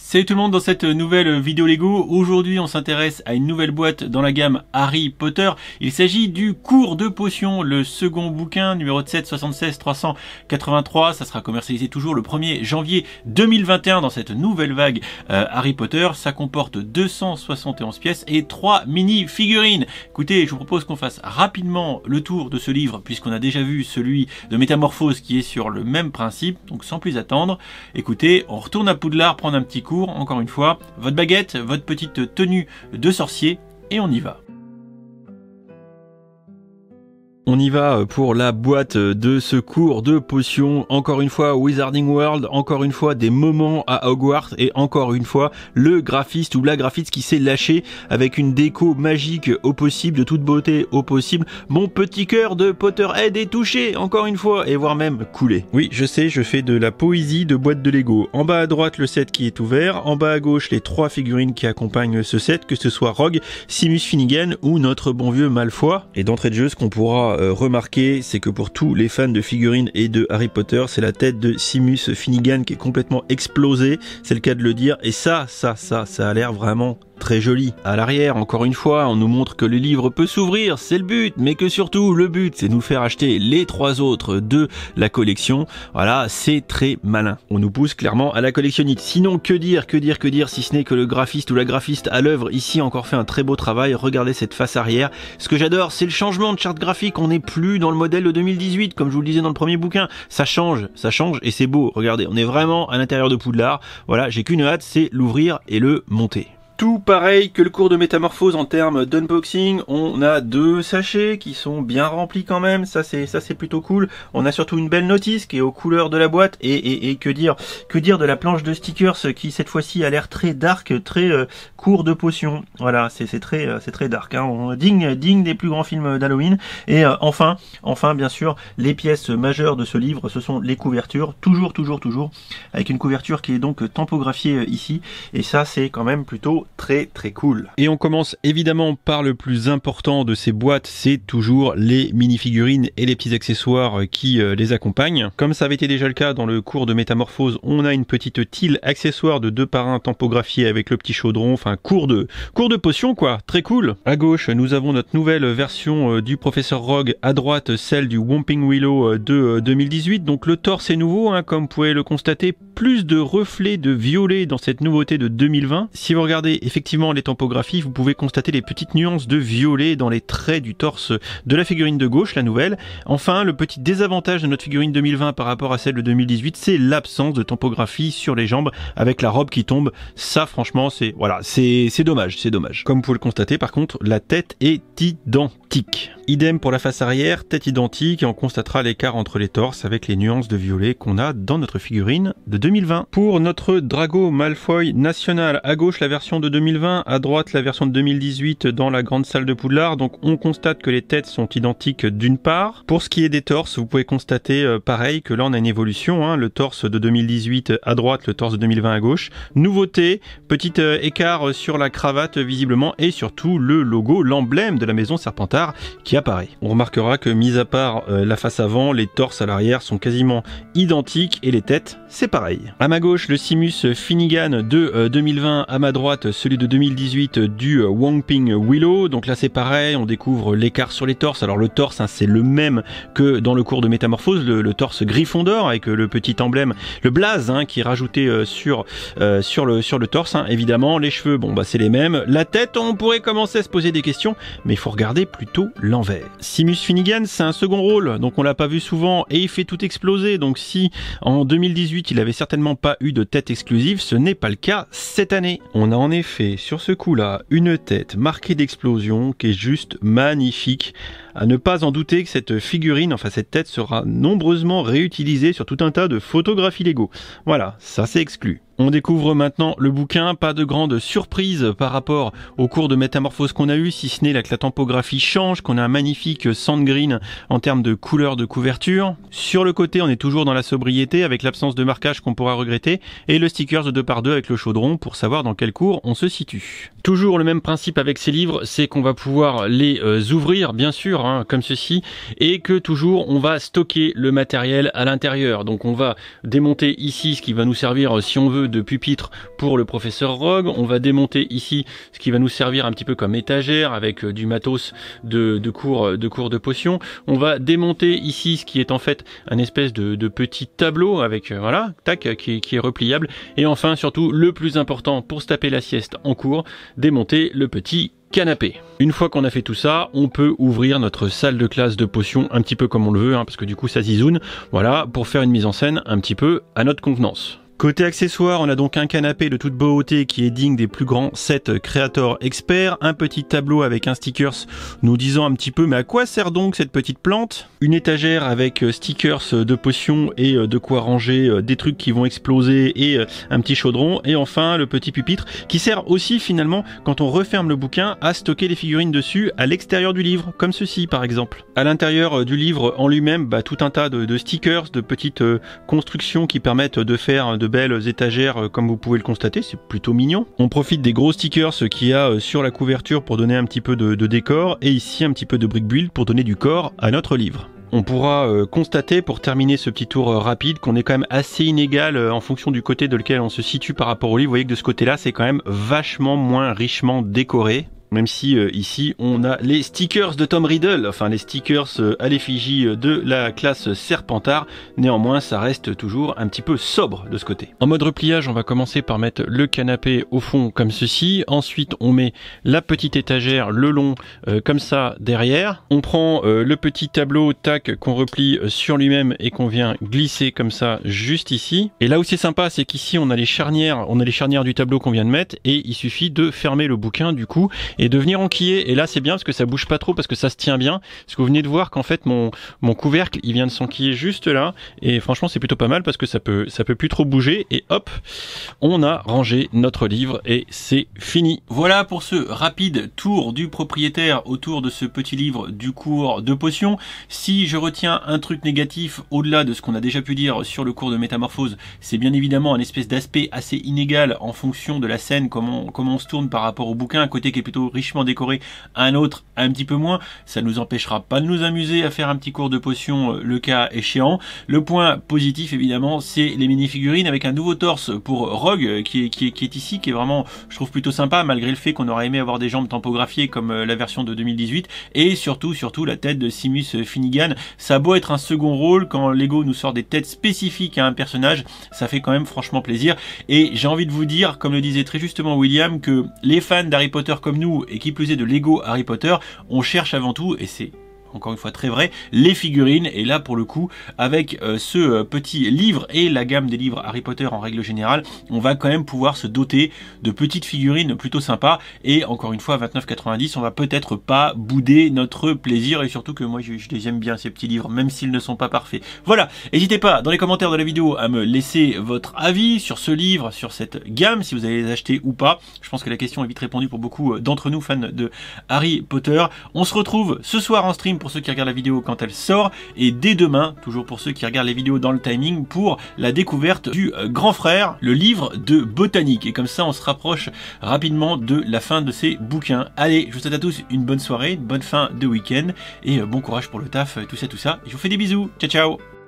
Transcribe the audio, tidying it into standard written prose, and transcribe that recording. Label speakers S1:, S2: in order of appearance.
S1: Salut tout le monde, dans cette nouvelle vidéo Lego, aujourd'hui on s'intéresse à une nouvelle boîte dans la gamme Harry Potter. Il s'agit du Cours de potions, le second bouquin, numéro 7 76 383. Ça sera commercialisé toujours le 1er janvier 2021 dans cette nouvelle vague Harry Potter. Ça comporte 271 pièces et 3 mini-figurines. Écoutez, je vous propose qu'on fasse rapidement le tour de ce livre puisqu'on a déjà vu celui de Métamorphose qui est sur le même principe. Donc sans plus attendre, écoutez, on retourne à Poudlard prendre un petit cours. Encore une fois, votre baguette, votre petite tenue de sorcier et on y va. On y va pour la boîte de ce cours de potions. Encore une fois, Wizarding World, encore une fois des moments à Hogwarts et encore une fois le graphiste ou la graphiste qui s'est lâché avec une déco magique au possible, de toute beauté au possible. Mon petit cœur de Potterhead est touché encore une fois et voire même coulé. Oui, je sais, je fais de la poésie de boîte de Lego. En bas à droite le set qui est ouvert, en bas à gauche les 3 figurines qui accompagnent ce set, que ce soit Rogue, Seamus Finnegan ou notre bon vieux Malfoy. Et d'entrée de jeu, ce qu'on pourra remarquer, c'est que pour tous les fans de figurines et de Harry Potter, c'est la tête de Seamus Finnegan qui est complètement explosée, c'est le cas de le dire, et ça a l'air vraiment très joli. À l'arrière, encore une fois, on nous montre que le livre peut s'ouvrir, c'est le but, mais que surtout, le but, c'est de nous faire acheter les 3 autres de la collection. Voilà, c'est très malin. On nous pousse clairement à la collectionnite. Sinon, que dire, si ce n'est que le graphiste ou la graphiste à l'œuvre ici a encore fait un très beau travail. Regardez cette face arrière. Ce que j'adore, c'est le changement de charte graphique. On n'est plus dans le modèle de 2018, comme je vous le disais dans le premier bouquin. Ça change, et c'est beau. Regardez, on est vraiment à l'intérieur de Poudlard. Voilà, j'ai qu'une hâte, c'est l'ouvrir et le monter. Tout pareil que le cours de Métamorphose en termes d'unboxing, on a 2 sachets qui sont bien remplis quand même, ça c'est plutôt cool. On a surtout une belle notice qui est aux couleurs de la boîte et que dire de la planche de stickers qui cette fois-ci a l'air très dark, très cours de potions. Voilà, c'est très dark, hein. Digne des plus grands films d'Halloween. Et enfin bien sûr, les pièces majeures de ce livre, ce sont les couvertures, toujours avec une couverture qui est donc tampographiée ici, et ça c'est quand même plutôt très cool. Et on commence évidemment par le plus important de ces boîtes, c'est toujours les mini-figurines et les petits accessoires qui les accompagnent. Comme ça avait été déjà le cas dans le cours de Métamorphose, on a une petite tile accessoire de 2 par 1 tampographiée avec le petit chaudron, enfin cours de potion quoi, très cool. À gauche, nous avons notre nouvelle version du professeur Rogue, à droite celle du Whomping Willow de 2018, donc le torse est nouveau, hein, comme vous pouvez le constater, plus de reflets de violet dans cette nouveauté de 2020. Si vous regardez effectivement les tampographies, vous pouvez constater les petites nuances de violet dans les traits du torse de la figurine de gauche, la nouvelle. Enfin, le petit désavantage de notre figurine 2020 par rapport à celle de 2018, c'est l'absence de tampography sur les jambes avec la robe qui tombe. Ça, franchement, c'est dommage. Comme vous pouvez le constater, par contre, la tête est identique. Idem pour la face arrière, tête identique, et on constatera l'écart entre les torses avec les nuances de violet qu'on a dans notre figurine de 2020. Pour notre Drago Malfoy National, à gauche la version de 2020, à droite la version de 2018 dans la grande salle de Poudlard, donc on constate que les têtes sont identiques d'une part. Pour ce qui est des torses, vous pouvez constater pareil que là on a une évolution, hein, le torse de 2018 à droite, le torse de 2020 à gauche. Nouveauté, petit écart sur la cravate visiblement, et surtout le logo, l'emblème de la maison Serpentard qui apparaît. On remarquera que mis à part la face avant, les torses à l'arrière sont quasiment identiques et les têtes c'est pareil. À ma gauche le Seamus Finnegan de 2020, à ma droite celui de 2018 du Whomping Willow. Donc là c'est pareil, on découvre l'écart sur les torses. Alors le torse, hein, c'est le même que dans le cours de Métamorphose, le torse Gryffondor avec le petit emblème, le blaze, hein, qui est rajouté sur le torse, hein, évidemment. Les cheveux, bon bah c'est les mêmes. La tête, on pourrait commencer à se poser des questions, mais il faut regarder plutôt l'envers. Seamus Finnegan, c'est un second rôle, donc on l'a pas vu souvent et il fait tout exploser. Donc si en 2018 il avait certainement pas eu de tête exclusive, ce n'est pas le cas cette année. On a en effet sur ce coup-là une tête marquée d'explosion qui est juste magnifique. À ne pas en douter que cette figurine, enfin cette tête sera nombreusement réutilisée sur tout un tas de photographies Lego. Voilà, ça c'est exclu. On découvre maintenant le bouquin, pas de grande surprise par rapport au cours de Métamorphose qu'on a eu, si ce n'est là que la tampographie change, qu'on a un magnifique sand green en termes de couleur de couverture. Sur le côté, on est toujours dans la sobriété avec l'absence de marquage qu'on pourra regretter et le stickers de 2 par 2 avec le chaudron pour savoir dans quel cours on se situe. Toujours le même principe avec ces livres, c'est qu'on va pouvoir les ouvrir bien sûr dur, hein, comme ceci, et que toujours on va stocker le matériel à l'intérieur. Donc on va démonter ici ce qui va nous servir, si on veut, de pupitre pour le professeur Rogue. On va démonter ici ce qui va nous servir un petit peu comme étagère avec du matos de cours de potions. On va démonter ici ce qui est en fait un espèce de petit tableau avec voilà, tac, qui est repliable. Et enfin, surtout, le plus important pour se taper la sieste en cours, démonter le petit canapé. Une fois qu'on a fait tout ça, on peut ouvrir notre salle de classe de potions un petit peu comme on le veut, hein, parce que du coup ça zizoune, voilà, pour faire une mise en scène un petit peu à notre convenance. Côté accessoires, on a donc un canapé de toute beauté qui est digne des plus grands sets Creator Expert, un petit tableau avec un stickers nous disant un petit peu mais à quoi sert donc cette petite plante, une étagère avec stickers de potions et de quoi ranger des trucs qui vont exploser et un petit chaudron, et enfin le petit pupitre qui sert aussi finalement quand on referme le bouquin à stocker les figurines dessus à l'extérieur du livre, comme ceci par exemple. À l'intérieur du livre en lui-même, tout un tas de stickers, de petites constructions qui permettent de faire de belles étagères comme vous pouvez le constater, c'est plutôt mignon. On profite des gros stickers qu'il y a sur la couverture pour donner un petit peu de décor, et ici un petit peu de brick build pour donner du corps à notre livre. On pourra constater pour terminer ce petit tour rapide qu'on est quand même assez inégal en fonction du côté de lequel on se situe par rapport au livre. Vous voyez que de ce côté là c'est quand même vachement moins richement décoré. Même si ici on a les stickers de Tom Riddle, enfin les stickers à l'effigie de la classe Serpentard, néanmoins ça reste toujours un petit peu sobre de ce côté. En mode repliage, on va commencer par mettre le canapé au fond comme ceci, ensuite on met la petite étagère le long comme ça derrière, on prend le petit tableau tac qu'on replie sur lui-même et qu'on vient glisser comme ça juste ici, et là où c'est sympa c'est qu'ici on a les charnières du tableau qu'on vient de mettre, et il suffit de fermer le bouquin du coup et de venir enquiller, et là c'est bien parce que ça bouge pas trop, parce que ça se tient bien, parce que vous venez de voir qu'en fait mon couvercle il vient de s'enquiller juste là, et franchement c'est plutôt pas mal parce que ça peut plus trop bouger, et hop, on a rangé notre livre et c'est fini. Voilà pour ce rapide tour du propriétaire autour de ce petit livre du cours de potions. Si je retiens un truc négatif au-delà de ce qu'on a déjà pu dire sur le cours de métamorphose, c'est bien évidemment un espèce d'aspect assez inégal en fonction de la scène, comment on se tourne par rapport au bouquin, un côté qui est plutôt richement décoré, un autre un petit peu moins. Ça nous empêchera pas de nous amuser à faire un petit cours de potions le cas échéant. Le point positif évidemment c'est les mini-figurines avec un nouveau torse pour Rogue qui est ici, qui est vraiment je trouve plutôt sympa, malgré le fait qu'on aurait aimé avoir des jambes tampographiées comme la version de 2018, et surtout la tête de Seamus Finnegan. Ça a beau être un second rôle, quand Lego nous sort des têtes spécifiques à un personnage, ça fait quand même franchement plaisir. Et j'ai envie de vous dire, comme le disait très justement William, que les fans d'Harry Potter comme nous, et qui plus est de Lego Harry Potter, on cherche avant tout, et c'est encore une fois très vrai, les figurines. Et là pour le coup avec ce petit livre et la gamme des livres Harry Potter en règle générale, on va quand même pouvoir se doter de petites figurines plutôt sympas, et encore une fois à 29,90 on va peut-être pas bouder notre plaisir, et surtout que moi je les aime bien ces petits livres même s'ils ne sont pas parfaits. Voilà, n'hésitez pas dans les commentaires de la vidéo à me laisser votre avis sur ce livre, sur cette gamme, si vous allez les acheter ou pas. Je pense que la question est vite répondue pour beaucoup d'entre nous fans de Harry Potter. On se retrouve ce soir en stream pour ceux qui regardent la vidéo quand elle sort, et dès demain, toujours pour ceux qui regardent les vidéos dans le timing, pour la découverte du Grand Frère, le livre de botanique. Et comme ça on se rapproche rapidement de la fin de ces bouquins. Allez, je vous souhaite à tous une bonne soirée, une bonne fin de week-end, et bon courage pour le taf, tout ça, et je vous fais des bisous, ciao ciao.